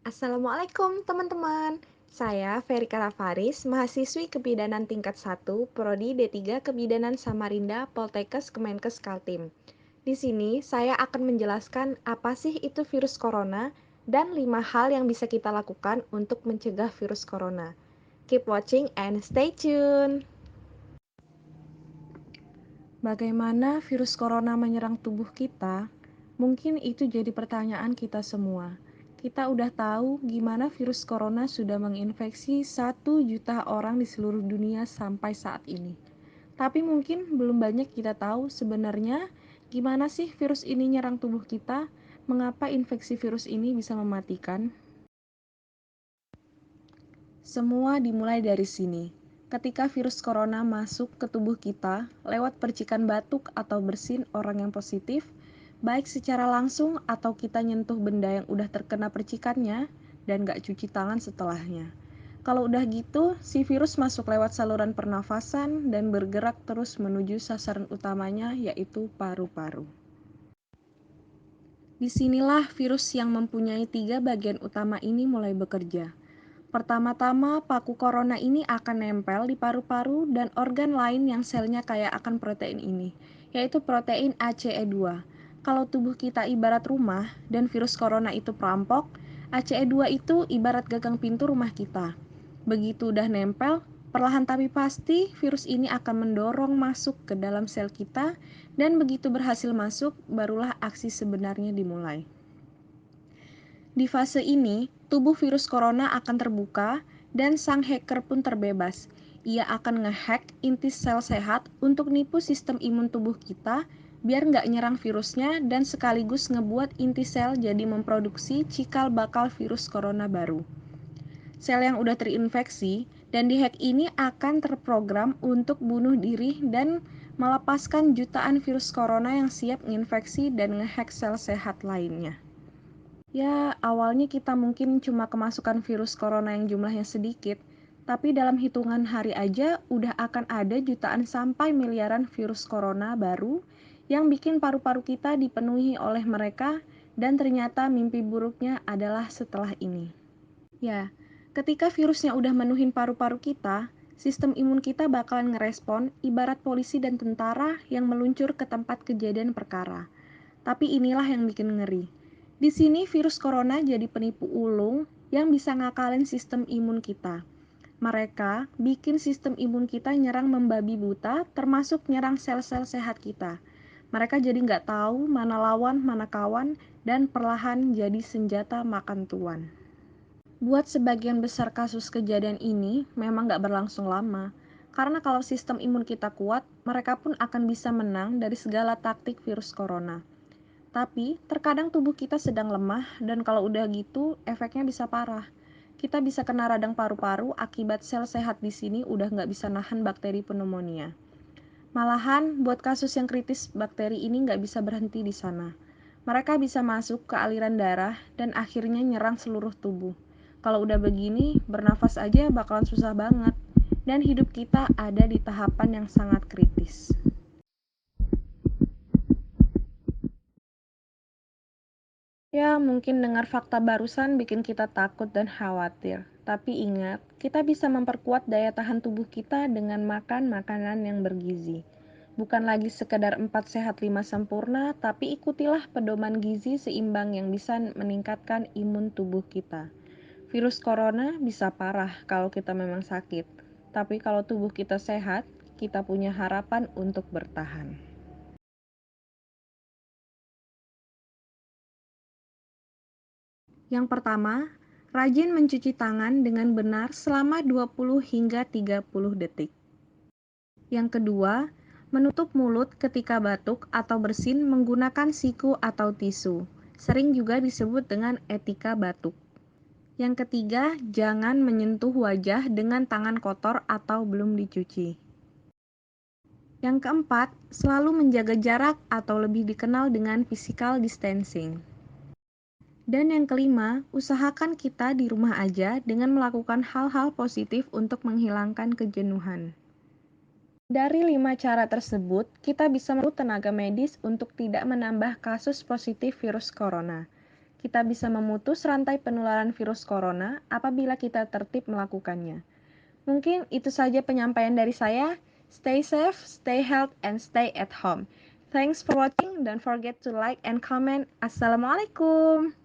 Assalamualaikum teman-teman. Saya Ferika Rafaris, mahasiswi Kebidanan tingkat 1, Prodi D3 Kebidanan Samarinda, Poltekkes Kemenkes Kaltim. Di sini saya akan menjelaskan apa sih itu virus corona dan 5 hal yang bisa kita lakukan untuk mencegah virus corona. Keep watching and stay tuned. Bagaimana virus corona menyerang tubuh kita? Mungkin itu jadi pertanyaan kita semua. Kita udah tahu gimana virus corona sudah menginfeksi 1 juta orang di seluruh dunia sampai saat ini. Tapi mungkin belum banyak kita tahu sebenarnya gimana sih virus ini nyerang tubuh kita, mengapa infeksi virus ini bisa mematikan. Semua dimulai dari sini. Ketika virus corona masuk ke tubuh kita lewat percikan batuk atau bersin orang yang positif, baik secara langsung atau kita nyentuh benda yang udah terkena percikannya dan gak cuci tangan setelahnya. Kalau udah gitu, si virus masuk lewat saluran pernafasan dan bergerak terus menuju sasaran utamanya yaitu paru-paru. Disinilah virus yang mempunyai 3 bagian utama ini mulai bekerja. Pertama-tama, paku corona ini akan nempel di paru-paru dan organ lain yang selnya kaya akan protein ini, yaitu protein ACE2. Kalau tubuh kita ibarat rumah dan virus corona itu perampok, ACE2 itu ibarat gagang pintu rumah kita. Begitu udah nempel, perlahan tapi pasti virus ini akan mendorong masuk ke dalam sel kita dan begitu berhasil masuk, barulah aksi sebenarnya dimulai. Di fase ini, tubuh virus corona akan terbuka dan sang hacker pun terbebas. Ia akan ngehack inti sel sehat untuk nipu sistem imun tubuh kita biar nggak nyerang virusnya dan sekaligus ngebuat inti sel jadi memproduksi cikal bakal virus corona baru. Sel yang udah terinfeksi dan dihack ini akan terprogram untuk bunuh diri dan melepaskan jutaan virus corona yang siap menginfeksi dan ngehack sel sehat lainnya. Ya, awalnya kita mungkin cuma kemasukan virus corona yang jumlahnya sedikit, tapi dalam hitungan hari aja udah akan ada jutaan sampai miliaran virus corona baru yang bikin paru-paru kita dipenuhi oleh mereka dan ternyata mimpi buruknya adalah setelah ini. Ya, ketika virusnya udah menuhin paru-paru kita, sistem imun kita bakalan ngerespon ibarat polisi dan tentara yang meluncur ke tempat kejadian perkara. Tapi inilah yang bikin ngeri. Di sini virus corona jadi penipu ulung yang bisa ngakalin sistem imun kita. Mereka bikin sistem imun kita nyerang membabi buta, termasuk nyerang sel-sel sehat kita. Mereka jadi nggak tahu mana lawan, mana kawan, dan perlahan jadi senjata makan tuan. Buat sebagian besar kasus kejadian ini memang nggak berlangsung lama, karena kalau sistem imun kita kuat, mereka pun akan bisa menang dari segala taktik virus corona. Tapi, terkadang tubuh kita sedang lemah dan kalau udah gitu, efeknya bisa parah. Kita bisa kena radang paru-paru akibat sel sehat di sini udah nggak bisa nahan bakteri pneumonia. Malahan, buat kasus yang kritis, bakteri ini nggak bisa berhenti di sana. Mereka bisa masuk ke aliran darah dan akhirnya nyerang seluruh tubuh. Kalau udah begini, bernafas aja bakalan susah banget. Dan hidup kita ada di tahapan yang sangat kritis. Ya, mungkin dengar fakta barusan bikin kita takut dan khawatir. Tapi ingat, kita bisa memperkuat daya tahan tubuh kita dengan makan makanan yang bergizi. Bukan lagi sekedar 4 sehat 5 sempurna, tapi ikutilah pedoman gizi seimbang yang bisa meningkatkan imun tubuh kita. Virus corona bisa parah kalau kita memang sakit, tapi kalau tubuh kita sehat, kita punya harapan untuk bertahan. Yang pertama, rajin mencuci tangan dengan benar selama 20 hingga 30 detik. Yang kedua, menutup mulut ketika batuk atau bersin menggunakan siku atau tisu. Sering juga disebut dengan etika batuk. Yang ketiga, jangan menyentuh wajah dengan tangan kotor atau belum dicuci. Yang keempat, selalu menjaga jarak atau lebih dikenal dengan physical distancing. Dan yang kelima, usahakan kita di rumah aja dengan melakukan hal-hal positif untuk menghilangkan kejenuhan. Dari 5 cara tersebut, kita bisa membantu tenaga medis untuk tidak menambah kasus positif virus corona. kita bisa memutus rantai penularan virus corona apabila kita tertib melakukannya. Mungkin itu saja penyampaian dari saya. Stay safe, stay healthy, and stay at home. Thanks for watching. Don't forget to like and comment. Assalamualaikum.